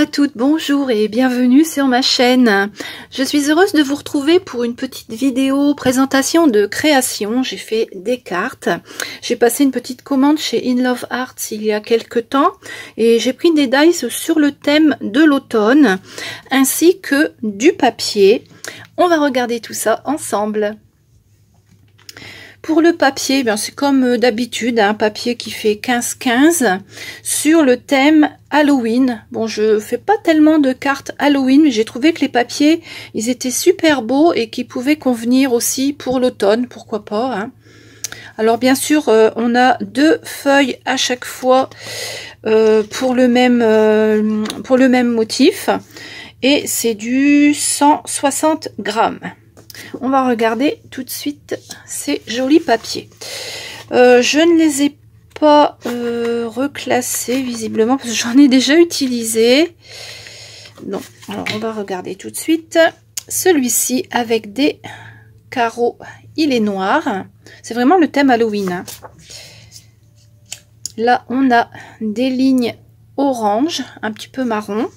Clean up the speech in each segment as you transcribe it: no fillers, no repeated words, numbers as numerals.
à toutes, bonjour et bienvenue sur ma chaîne. Je suis heureuse de vous retrouver pour une petite vidéo présentation de création. J'ai fait des cartes. J'ai passé une petite commande chez In Love Arts il y a quelques temps et j'ai pris des dies sur le thème de l'automne ainsi que du papier. On va regarder tout ça ensemble. Pour le papier, c'est comme d'habitude, un papier qui fait 15-15 sur le thème Halloween. Bon, je fais pas tellement de cartes Halloween, mais j'ai trouvé que les papiers, ils étaient super beaux et qui pouvaient convenir aussi pour l'automne, pourquoi pas. Hein. Alors bien sûr, on a 2 feuilles à chaque fois pour le même motif et c'est du 160 grammes. On va regarder tout de suite ces jolis papiers. Je ne les ai pas reclassés visiblement parce que j'en ai déjà utilisé. Non, alors on va regarder tout de suite. Celui-ci avec des carreaux, il est noir. C'est vraiment le thème Halloween. Hein. Là, on a des lignes orange, un petit peu marron.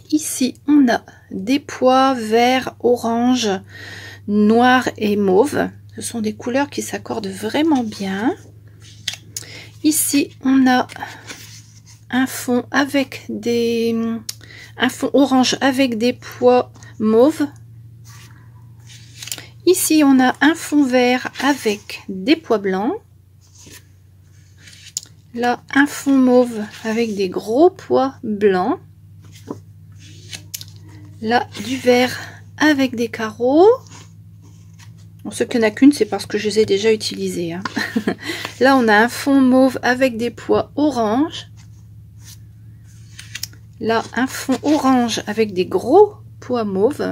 Ici, on a des pois vert, orange, noir et mauve. Ce sont des couleurs qui s'accordent vraiment bien. Ici, on a un fond orange avec des pois mauves. Ici, on a un fond vert avec des pois blancs. Là, un fond mauve avec des gros pois blancs. Là, du vert avec des carreaux. Bon, ce qu'il n'y en a qu'une, c'est parce que je les ai déjà utilisés. Hein. Là, on a un fond mauve avec des pois orange. Là, un fond orange avec des gros pois mauves.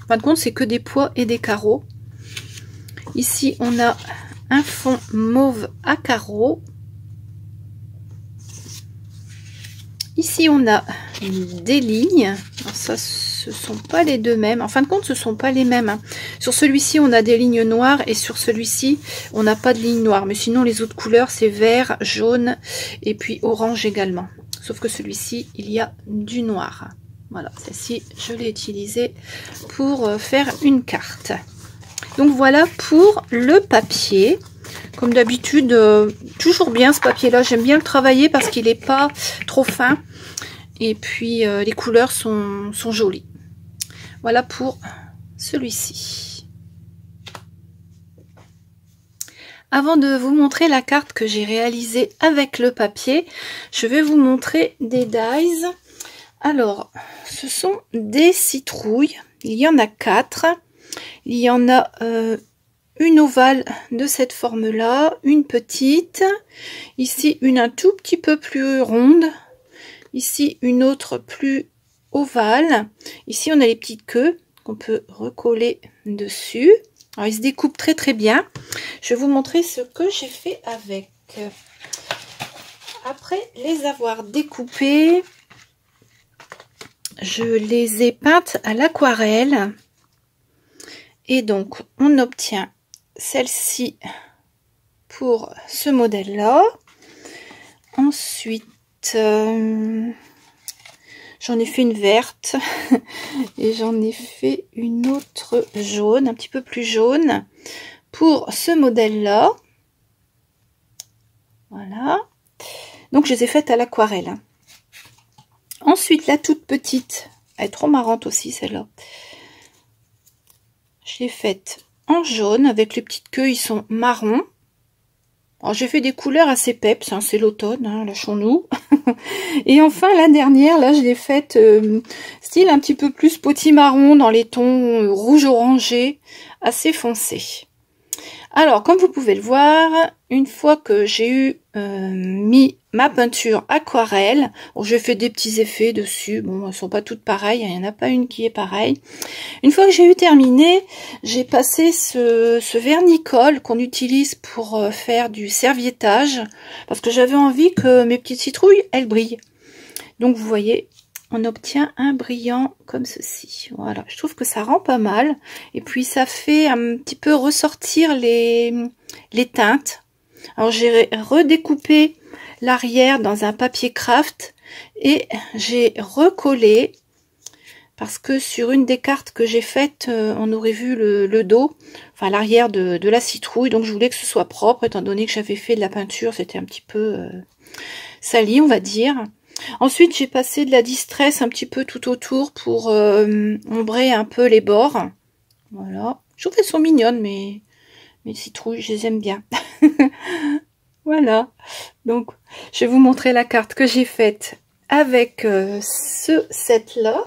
En fin de compte, c'est que des pois et des carreaux. Ici, on a un fond mauve à carreaux. Ici, on a des lignes. Alors ça, ce ne sont pas les deux mêmes. En fin de compte, ce ne sont pas les mêmes. Hein. Sur celui-ci, on a des lignes noires et sur celui-ci, on n'a pas de lignes noires. Mais sinon, les autres couleurs, c'est vert, jaune et puis orange également. Sauf que celui-ci, il y a du noir. Voilà, celle-ci, je l'ai utilisée pour faire une carte. Donc voilà pour le papier. Comme d'habitude, toujours bien ce papier-là. J'aime bien le travailler parce qu'il n'est pas trop fin. Et puis, les couleurs sont jolies. Voilà pour celui-ci. Avant de vous montrer la carte que j'ai réalisée avec le papier, je vais vous montrer des dies. Alors, ce sont des citrouilles. Il y en a 4. Il y en a une ovale de cette forme-là, une petite. Ici, une un tout petit peu plus ronde. Ici, une autre plus ovale. Ici, on a les petites queues qu'on peut recoller dessus. Alors, ils se découpent très très bien. Je vais vous montrer ce que j'ai fait avec. Après les avoir découpées, je les ai peintes à l'aquarelle. Et donc, on obtient celle-ci pour ce modèle-là. Ensuite, j'en ai fait une verte et j'en ai fait une autre jaune, un petit peu plus jaune pour ce modèle-là. Voilà. Donc, je les ai faites à l'aquarelle. Ensuite, la toute petite, elle est trop marrante aussi celle-là. Je l'ai faite en jaune avec les petites queues, ils sont marrons. J'ai fait des couleurs assez peps, hein, c'est l'automne, hein, lâchons-nous. Et enfin, la dernière, là, je l'ai faite style un petit peu plus potimarron dans les tons rouge-orangé, assez foncés. Alors, comme vous pouvez le voir, une fois que j'ai mis ma peinture aquarelle, j'ai fait des petits effets dessus. Bon, elles sont pas toutes pareilles, il n'y en a pas une qui est pareille. Une fois que j'ai eu terminé, j'ai passé ce vernis-colle qu'on utilise pour faire du serviettage, parce que j'avais envie que mes petites citrouilles, elles brillent. Donc, vous voyez, on obtient un brillant comme ceci. Voilà, je trouve que ça rend pas mal. Et puis, ça fait un petit peu ressortir les teintes. Alors, j'ai redécoupé l'arrière dans un papier craft et j'ai recollé parce que sur une des cartes que j'ai faites, on aurait vu le dos, enfin l'arrière de la citrouille, donc je voulais que ce soit propre étant donné que j'avais fait de la peinture, c'était un petit peu sali, on va dire. Ensuite, j'ai passé de la distress un petit peu tout autour pour ombrer un peu les bords. Voilà. Je trouve qu'elles sont mignonnes, mais mes citrouilles, je les aime bien. Voilà. Donc, je vais vous montrer la carte que j'ai faite avec ce set-là,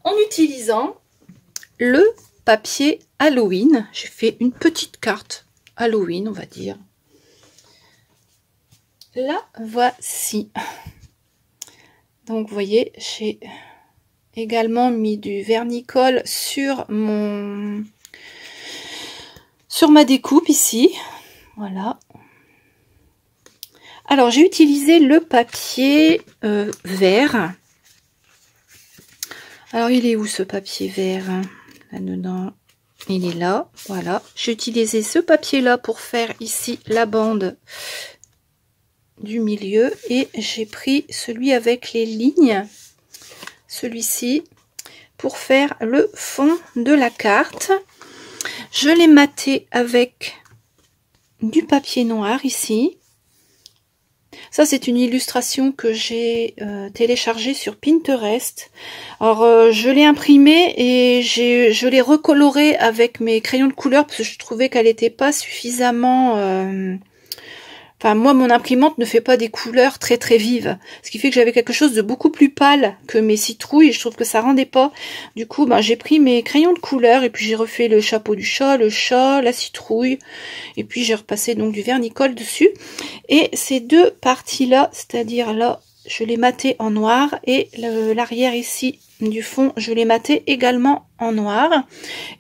en utilisant le papier Halloween. J'ai fait une petite carte Halloween, on va dire. La voici. Donc, vous voyez, j'ai également mis du vernicole sur ma découpe ici. Voilà. Alors, j'ai utilisé le papier vert. Alors, il est où ce papier vert? Là-dedans, il est là. Voilà. J'ai utilisé ce papier-là pour faire ici la bande du milieu. Et j'ai pris celui avec les lignes, celui-ci, pour faire le fond de la carte. Je l'ai maté avec du papier noir ici. Ça, c'est une illustration que j'ai téléchargée sur Pinterest. Alors, je l'ai imprimée et je l'ai recolorée avec mes crayons de couleur parce que je trouvais qu'elle n'était pas suffisamment... Enfin, moi, mon imprimante ne fait pas des couleurs très très vives. Ce qui fait que j'avais quelque chose de beaucoup plus pâle que mes citrouilles. Je trouve que ça rendait pas. Du coup, ben, j'ai pris mes crayons de couleur et puis j'ai refait le chapeau du chat, le chat, la citrouille. Et puis j'ai repassé donc du vernicole dessus. Et ces deux parties-là, c'est-à-dire là, je l'ai maté en noir. Et l'arrière ici du fond, je l'ai maté également en noir.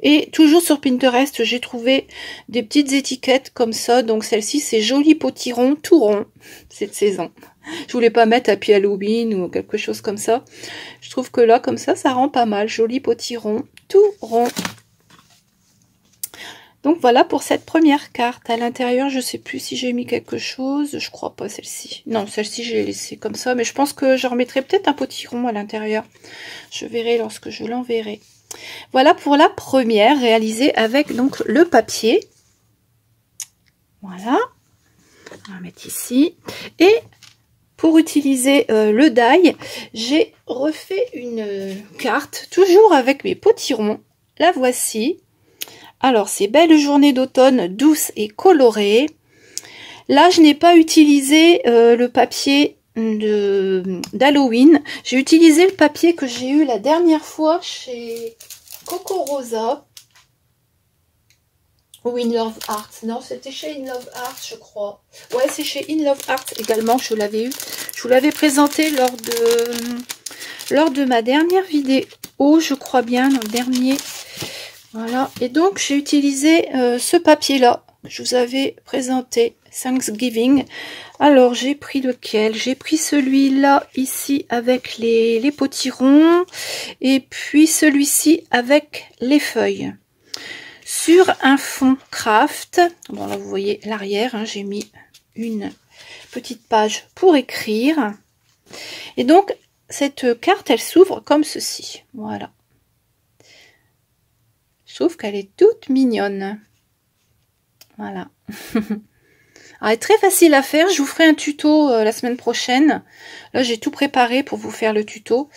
Et toujours sur Pinterest, j'ai trouvé des petites étiquettes comme ça. Donc celle-ci, c'est Joli Potiron tout rond cette saison. Je voulais pas mettre Happy Halloween ou quelque chose comme ça. Je trouve que là, comme ça rend pas mal. Joli Potiron tout rond. Donc voilà pour cette première carte. À l'intérieur, je sais plus si j'ai mis quelque chose. Je crois pas celle-ci. Non, celle-ci, je l'ai laissée comme ça. Mais je pense que je remettrai peut-être un potiron à l'intérieur. Je verrai lorsque je l'enverrai. Voilà pour la première, réalisée avec donc le papier. Voilà. On va mettre ici. Et pour utiliser le die, j'ai refait une carte, toujours avec mes potirons. La voici. Alors, c'est Belle journée d'automne, douce et colorée. Là, je n'ai pas utilisé le papier d'Halloween. J'ai utilisé le papier que j'ai eu la dernière fois chez Coco Rosa. Ou In Love Art. Non, c'était chez In Love Art, je crois. Ouais, c'est chez In Love Art également, je l'avais eu. Je vous l'avais présenté lors de ma dernière vidéo, je crois bien, dans le dernier. Voilà, et donc j'ai utilisé ce papier-là, que je vous avais présenté, Thanksgiving. Alors, j'ai pris lequel? J'ai pris celui-là, ici, avec les potirons, et puis celui-ci avec les feuilles. Sur un fond craft, bon là vous voyez l'arrière, hein, j'ai mis une petite page pour écrire. Et donc, cette carte, elle s'ouvre comme ceci, voilà. Je trouve qu'elle est toute mignonne. Voilà. Alors, elle est très facile à faire. Je vous ferai un tuto la semaine prochaine. Là, j'ai tout préparé pour vous faire le tuto.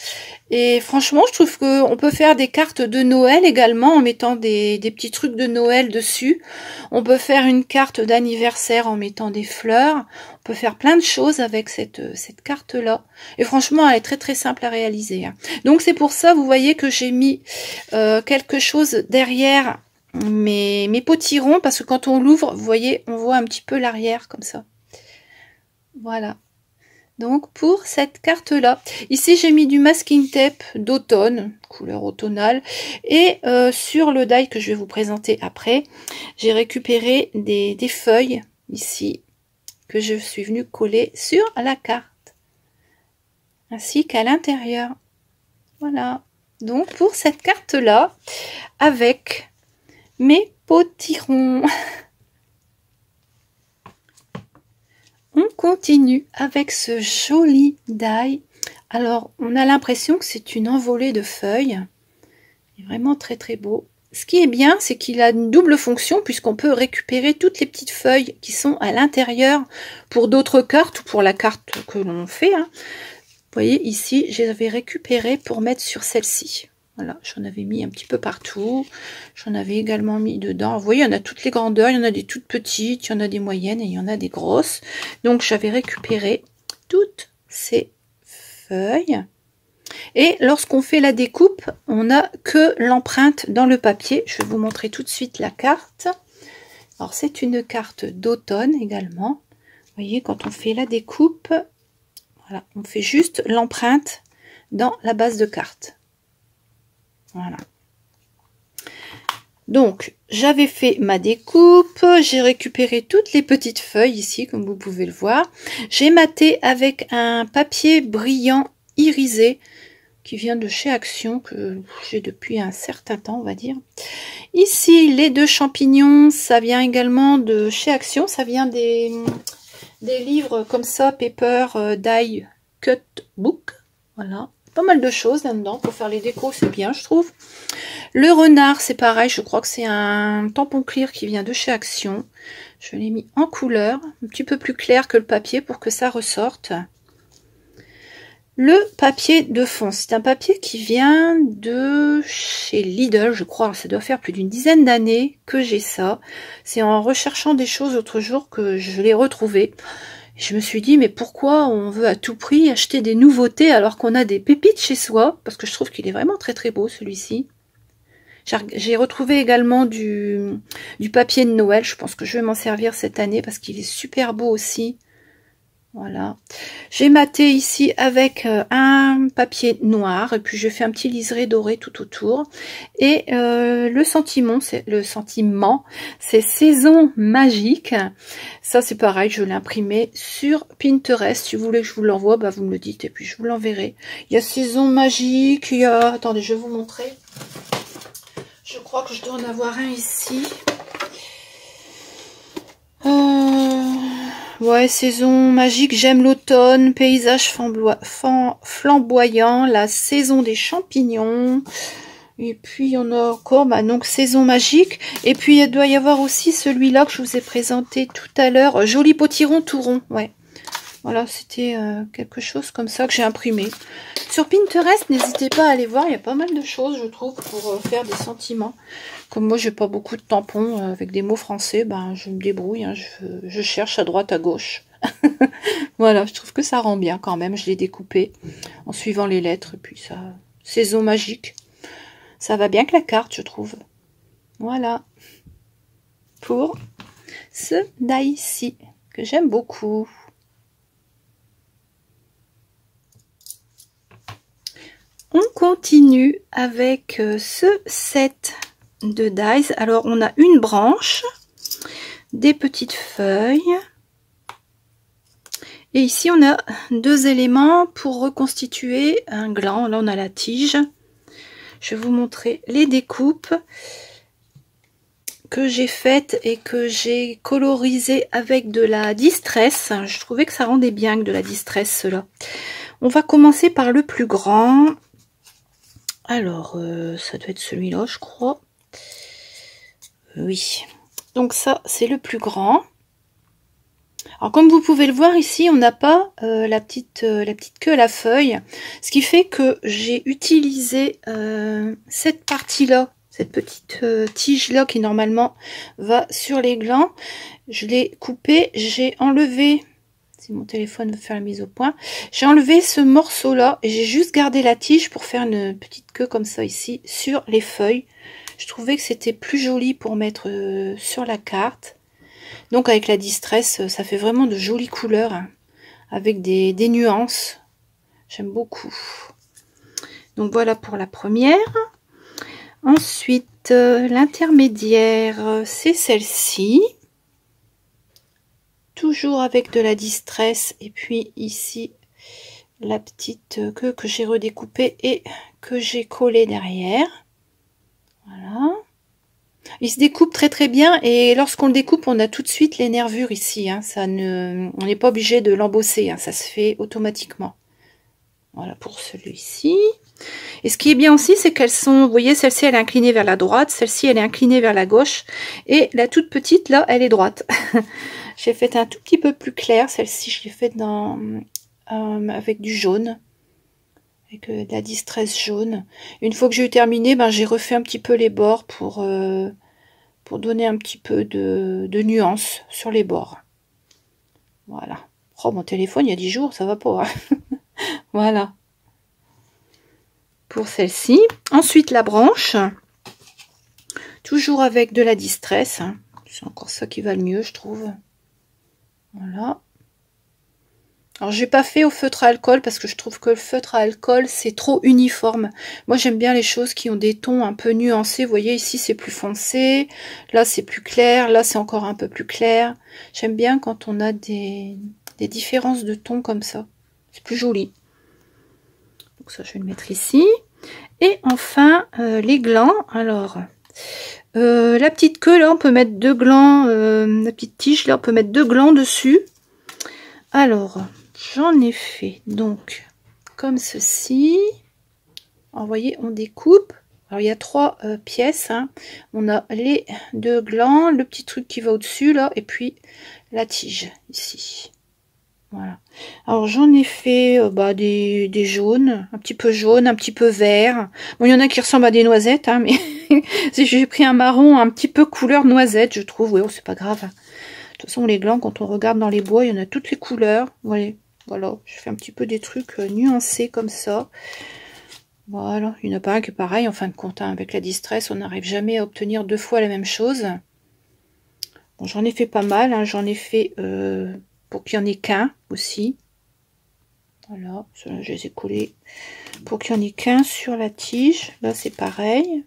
Et franchement, je trouve qu'on peut faire des cartes de Noël également en mettant des petits trucs de Noël dessus. On peut faire une carte d'anniversaire en mettant des fleurs. On peut faire plein de choses avec cette carte-là. Et franchement, elle est très très simple à réaliser. Donc, c'est pour ça, vous voyez que j'ai mis quelque chose derrière mes potirons, parce que quand on l'ouvre, vous voyez, on voit un petit peu l'arrière comme ça. Voilà. Donc pour cette carte là, ici j'ai mis du masking tape d'automne, couleur automnale, et sur le die que je vais vous présenter après, j'ai récupéré des feuilles ici que je suis venue coller sur la carte, ainsi qu'à l'intérieur. Voilà. Donc pour cette carte là, avec mes potirons. On continue avec ce joli die. Alors, on a l'impression que c'est une envolée de feuilles. Il est vraiment très très beau. Ce qui est bien, c'est qu'il a une double fonction puisqu'on peut récupérer toutes les petites feuilles qui sont à l'intérieur pour d'autres cartes ou pour la carte que l'on fait. Vous voyez ici, j'avais récupéré pour mettre sur celle-ci. Voilà, j'en avais mis un petit peu partout. J'en avais également mis dedans. Vous voyez, il y en a toutes les grandeurs. Il y en a des toutes petites, il y en a des moyennes et il y en a des grosses. Donc, j'avais récupéré toutes ces feuilles. Et lorsqu'on fait la découpe, on n'a que l'empreinte dans le papier. Je vais vous montrer tout de suite la carte. Alors, c'est une carte d'automne également. Vous voyez, quand on fait la découpe, voilà, on fait juste l'empreinte dans la base de carte. Voilà. Donc, j'avais fait ma découpe, j'ai récupéré toutes les petites feuilles ici, comme vous pouvez le voir. J'ai maté avec un papier brillant irisé qui vient de chez Action, que j'ai depuis un certain temps, on va dire. Ici, les deux champignons, ça vient également de chez Action, ça vient des livres comme ça, Paper Die Cut Book. Voilà, pas mal de choses là-dedans, pour faire les décos, c'est bien, je trouve. Le renard, c'est pareil, je crois que c'est un tampon clear qui vient de chez Action. Je l'ai mis en couleur, un petit peu plus clair que le papier pour que ça ressorte. Le papier de fond, c'est un papier qui vient de chez Lidl, je crois. Ça doit faire plus d'une dizaine d'années que j'ai ça. C'est en recherchant des choses l'autre jour que je l'ai retrouvé. Je me suis dit, mais pourquoi on veut à tout prix acheter des nouveautés alors qu'on a des pépites chez soi? Parce que je trouve qu'il est vraiment très très beau celui-ci. J'ai retrouvé également du papier de Noël. Je pense que je vais m'en servir cette année parce qu'il est super beau aussi. Voilà. J'ai maté ici avec un papier noir et puis je fais un petit liseré doré tout autour. Et le sentiment, c'est Saison Magique. Ça c'est pareil, je l'ai imprimé sur Pinterest. Si vous voulez que je vous l'envoie, bah, vous me le dites et puis je vous l'enverrai. Il y a Saison Magique, il y a... Attendez, je vais vous montrer. Je crois que je dois en avoir un ici. Ouais, Saison Magique, j'aime l'automne, paysage flamboyant, la saison des champignons. Et puis il y en a encore, bah, donc Saison Magique. Et puis il doit y avoir aussi celui-là que je vous ai présenté tout à l'heure, Joli Potiron tout rond. Ouais. Voilà, c'était quelque chose comme ça que j'ai imprimé. Sur Pinterest, n'hésitez pas à aller voir, il y a pas mal de choses, je trouve, pour faire des sentiments. Comme moi, j'ai pas beaucoup de tampons avec des mots français, ben je me débrouille, hein, je cherche à droite, à gauche. Voilà, je trouve que ça rend bien quand même. Je l'ai découpé en suivant les lettres, et puis ça... Saison Magique. Ça va bien que la carte, je trouve. Voilà. Pour ce die-ci, que j'aime beaucoup. On continue avec ce set de dies. Alors, on a une branche, des petites feuilles. Et ici, on a deux éléments pour reconstituer un gland. Là, on a la tige. Je vais vous montrer les découpes que j'ai faites et que j'ai colorisées avec de la distress. Je trouvais que ça rendait bien avec de la distress, cela. On va commencer par le plus grand. Alors, ça doit être celui-là, je crois. Oui. Donc ça, c'est le plus grand. Alors, comme vous pouvez le voir ici, on n'a pas la petite queue à la feuille. Ce qui fait que j'ai utilisé cette partie-là, cette petite tige-là qui normalement va sur les glands. Je l'ai coupée, j'ai enlevé... Si mon téléphone veut faire la mise au point. J'ai enlevé ce morceau-là et j'ai juste gardé la tige pour faire une petite queue comme ça ici sur les feuilles. Je trouvais que c'était plus joli pour mettre sur la carte. Donc avec la distress, ça fait vraiment de jolies couleurs hein, avec des nuances. J'aime beaucoup. Donc voilà pour la première. Ensuite, l'intermédiaire, c'est celle-ci. Toujours avec de la distress et puis ici la petite queue que j'ai redécoupée et que j'ai collée derrière. Voilà. Il se découpe très très bien et lorsqu'on le découpe, on a tout de suite les nervures ici. Hein. On n'est pas obligé de l'embosser, hein. Ça se fait automatiquement. Voilà pour celui-ci. Et ce qui est bien aussi, c'est qu'elles sont, vous voyez, celle-ci elle est inclinée vers la droite, celle-ci elle est inclinée vers la gauche, et la toute petite là, elle est droite. J'ai fait un tout petit peu plus clair, celle-ci je l'ai faite avec du jaune, avec de la distress jaune. Une fois que j'ai eu terminé, ben, j'ai refait un petit peu les bords pour donner un petit peu de nuance sur les bords. Voilà. Oh, mon téléphone, il y a 10 jours, ça va pas. Hein. Voilà. Pour celle-ci. Ensuite, la branche. Toujours avec de la distress. Hein. C'est encore ça qui va le mieux, je trouve. Voilà. Alors, j'ai pas fait au feutre à alcool parce que je trouve que le feutre à alcool, c'est trop uniforme. Moi, j'aime bien les choses qui ont des tons un peu nuancés. Vous voyez, ici, c'est plus foncé. Là, c'est plus clair. Là, c'est encore un peu plus clair. J'aime bien quand on a des différences de tons comme ça. C'est plus joli. Donc ça, je vais le mettre ici. Et enfin, les glands. Alors, la petite queue, là, on peut mettre 2 glands. La petite tige, là, on peut mettre 2 glands dessus. Alors, j'en ai fait, donc, comme ceci. Alors, vous voyez, on découpe. Alors, il y a 3 pièces. Hein. On a les 2 glands, le petit truc qui va au-dessus, là, et puis la tige, ici. Voilà. Alors j'en ai fait des jaunes, un petit peu vert. Bon, il y en a qui ressemblent à des noisettes, hein, mais j'ai pris un marron un petit peu couleur noisette, je trouve. Oui, oh, c'est pas grave. De toute façon, les glands, quand on regarde dans les bois, il y en a toutes les couleurs. Voilà, je fais un petit peu des trucs nuancés comme ça. Voilà, il n'y en a pas un qui est pareil. En fin de compte, hein, avec la distress, on n'arrive jamais à obtenir 2 fois la même chose. Bon, j'en ai fait pas mal. Hein, j'en ai fait pour qu'il n'y en ait qu'un aussi. Voilà, ceux-là, je les ai collés pour qu'il n'y en ait qu'un sur la tige. Là, c'est pareil.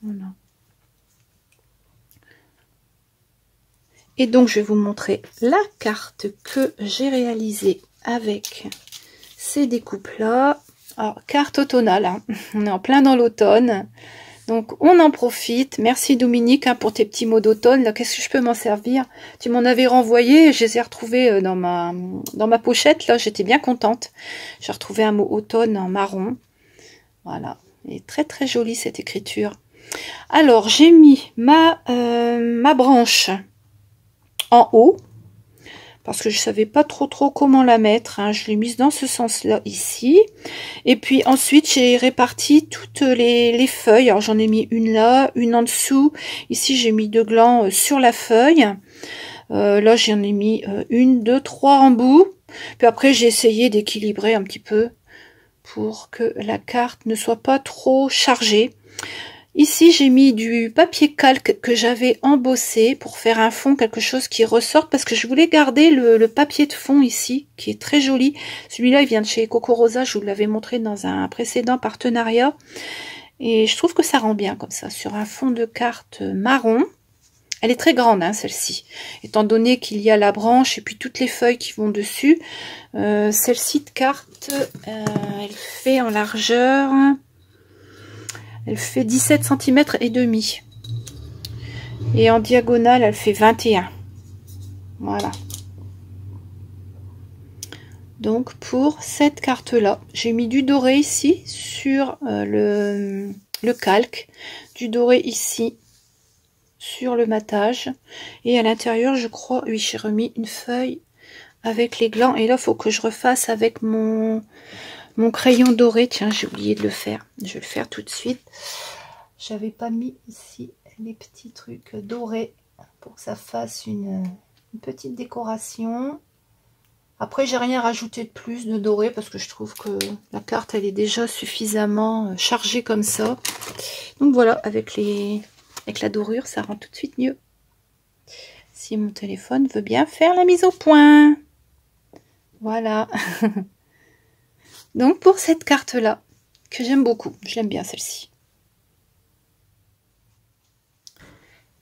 Voilà. Et donc, je vais vous montrer la carte que j'ai réalisée avec ces découpes-là. Alors, carte automnale, hein. On est en plein dans l'automne. Donc, on en profite. Merci Dominique hein, pour tes petits mots d'automne. Qu'est-ce que je peux m'en servir? Tu m'en avais renvoyé. Je les ai retrouvés dans ma pochette. Là, j'étais bien contente. J'ai retrouvé un mot automne en marron. Voilà. Et très, très jolie cette écriture. Alors, j'ai mis ma branche en haut. Parce que je savais pas trop comment la mettre. Hein. Je l'ai mise dans ce sens-là, ici. Et puis ensuite, j'ai réparti toutes les feuilles. Alors, j'en ai mis une là, une en dessous. Ici, j'ai mis 2 glands sur la feuille. Là, j'en ai mis 1, 2, 3 en bout. Puis après, j'ai essayé d'équilibrer un petit peu pour que la carte ne soit pas trop chargée. Ici, j'ai mis du papier calque que j'avais embossé pour faire un fond, quelque chose qui ressorte, parce que je voulais garder le papier de fond ici, qui est très joli. Celui-là, il vient de chez Coco Rosa, je vous l'avais montré dans un précédent partenariat. Et je trouve que ça rend bien comme ça, sur un fond de carte marron. Elle est très grande, hein, celle-ci. Étant donné qu'il y a la branche et puis toutes les feuilles qui vont dessus. Celle-ci de carte, elle fait en largeur... Elle fait 17 cm et demi. Et en diagonale, elle fait 21. Voilà. Donc, pour cette carte-là, j'ai mis du doré ici sur le calque. Du doré ici sur le matage. Et à l'intérieur, je crois, oui, j'ai remis une feuille avec les glands. Et là, il faut que je refasse avec mon crayon doré. Tiens, j'ai oublié de le faire. Je vais le faire tout de suite. J'avais pas mis ici les petits trucs dorés pour que ça fasse une petite décoration. Après, j'ai rien rajouté de plus de doré parce que je trouve que la carte, elle est déjà suffisamment chargée comme ça. Donc voilà, avec la dorure, ça rend tout de suite mieux. Si mon téléphone veut bien faire la mise au point. Voilà. Donc pour cette carte-là, que j'aime beaucoup, je l'aime bien celle-ci.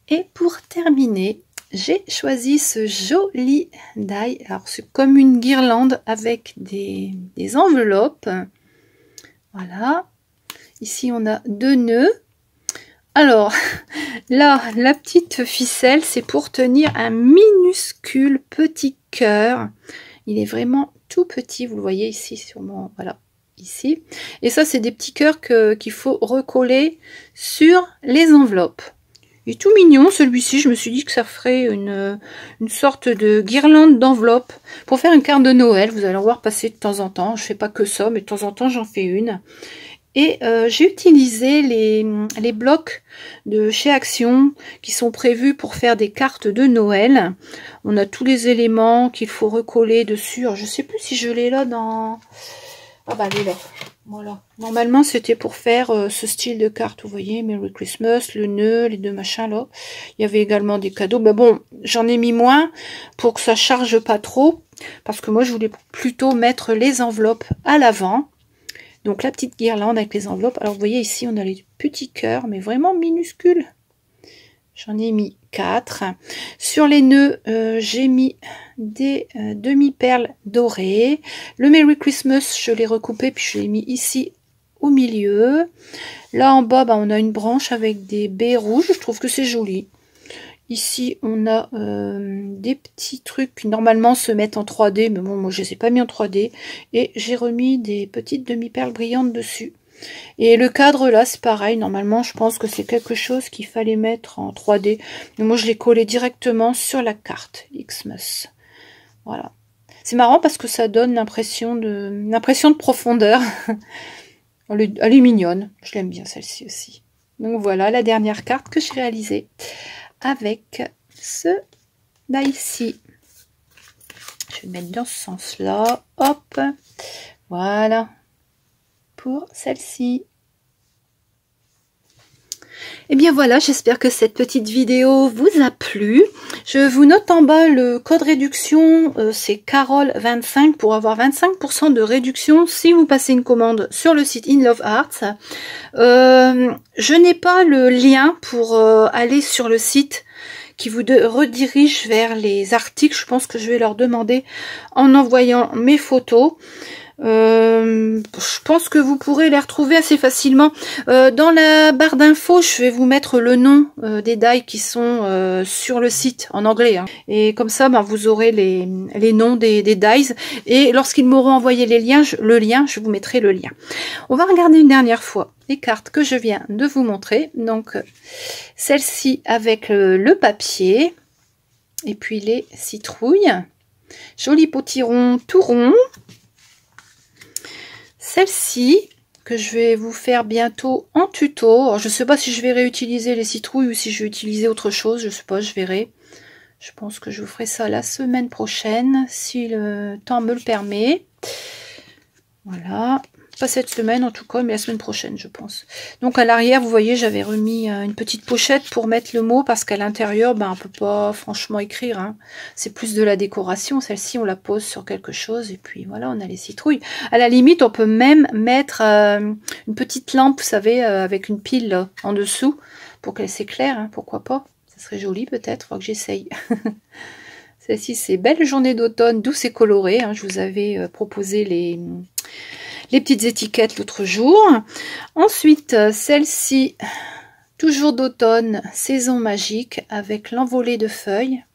Et pour terminer, j'ai choisi ce joli die. Alors c'est comme une guirlande avec des enveloppes. Voilà. Ici on a 2 nœuds. Alors, là, la petite ficelle, c'est pour tenir un minuscule petit cœur. Il est vraiment tout petit, vous le voyez ici, sûrement, voilà, ici. Et ça, c'est des petits cœurs qu'il faut recoller sur les enveloppes. Il est tout mignon, celui-ci. Je me suis dit que ça ferait une sorte de guirlande d'enveloppe pour faire une carte de Noël. Vous allez en voir passer de temps en temps. Je fais pas que ça, mais de temps en temps, j'en fais une. Et j'ai utilisé les blocs de chez Action qui sont prévus pour faire des cartes de Noël. On a tous les éléments qu'il faut recoller dessus. Alors, je sais plus si je l'ai là dans... Ah bah elle est là. Voilà. Normalement c'était pour faire ce style de carte. Vous voyez, Merry Christmas, le nœud, les deux machins là. Il y avait également des cadeaux. Mais bon, j'en ai mis moins pour que ça charge pas trop. Parce que moi je voulais plutôt mettre les enveloppes à l'avant. Donc la petite guirlande avec les enveloppes. Alors vous voyez ici on a les petits cœurs, mais vraiment minuscules. J'en ai mis 4. Sur les nœuds, j'ai mis des demi-perles dorées. Le Merry Christmas, je l'ai recoupé, puis je l'ai mis ici au milieu. Là en bas, on a une branche avec des baies rouges. Je trouve que c'est joli. Ici, on a des petits trucs qui normalement se mettent en 3D, mais bon, moi je ne les ai pas mis en 3D. Et j'ai remis des petites demi-perles brillantes dessus. Et le cadre là, c'est pareil. Normalement, je pense que c'est quelque chose qu'il fallait mettre en 3D. Mais moi, je l'ai collé directement sur la carte Xmas. Voilà. C'est marrant parce que ça donne l'impression de profondeur. Elle est mignonne. Je l'aime bien celle-ci aussi. Donc voilà la dernière carte que j'ai réalisée avec ce là ici. Je vais le mettre dans ce sens-là. Hop. Voilà. Pour celle-ci. Et bien voilà, j'espère que cette petite vidéo vous a plu. Je vous note en bas le code réduction, c'est Carole25 pour avoir 25% de réduction si vous passez une commande sur le site In Love Arts. Je n'ai pas le lien pour aller sur le site qui vous redirige vers les articles. Je pense que je vais leur demander en envoyant mes photos. Je pense que vous pourrez les retrouver assez facilement. Dans la barre d'infos, je vais vous mettre le nom des dies qui sont sur le site en anglais. Hein. Et comme ça, vous aurez les noms des dies. Et lorsqu'ils m'auront envoyé le lien, je vous mettrai le lien. On va regarder une dernière fois les cartes que je viens de vous montrer. Donc, celle-ci avec le papier. Et puis les citrouilles. Joli potiron tout rond. Celle-ci, que je vais vous faire bientôt en tuto. Alors, je ne sais pas si je vais réutiliser les citrouilles ou si je vais utiliser autre chose. Je ne sais pas, je verrai. Je pense que je vous ferai ça la semaine prochaine, si le temps me le permet. Voilà. Pas cette semaine en tout cas, mais la semaine prochaine, je pense. Donc à l'arrière, vous voyez, j'avais remis une petite pochette pour mettre le mot, parce qu'à l'intérieur, on ne peut pas franchement écrire. Hein. C'est plus de la décoration. Celle-ci, on la pose sur quelque chose, et puis voilà, on a les citrouilles. À la limite, on peut même mettre une petite lampe, vous savez, avec une pile là, en dessous, pour qu'elle s'éclaire, hein, pourquoi pas. Ça serait joli peut-être, il faut que j'essaye. Celle-ci, c'est Belle journée d'automne, douce et colorée. Hein. Je vous avais proposé les petites étiquettes l'autre jour. Ensuite, celle-ci, toujours d'automne, saison magique, avec l'envolée de feuilles.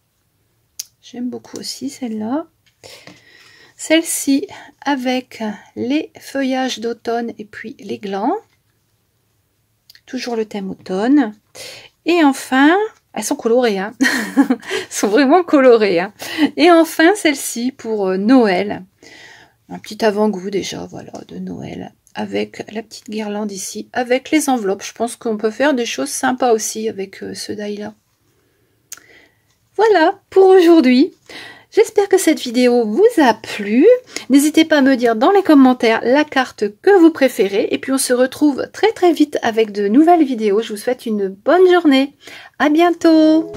J'aime beaucoup aussi celle-là. Celle-ci, avec les feuillages d'automne et puis les glands. Toujours le thème automne. Et enfin, elles sont colorées, hein. Elles sont vraiment colorées. Hein. Et enfin, celle-ci pour Noël. Un petit avant-goût déjà, voilà, de Noël. Avec la petite guirlande ici, avec les enveloppes. Je pense qu'on peut faire des choses sympas aussi avec ce die-là. Voilà pour aujourd'hui. J'espère que cette vidéo vous a plu. N'hésitez pas à me dire dans les commentaires la carte que vous préférez. Et puis on se retrouve très très vite avec de nouvelles vidéos. Je vous souhaite une bonne journée. À bientôt.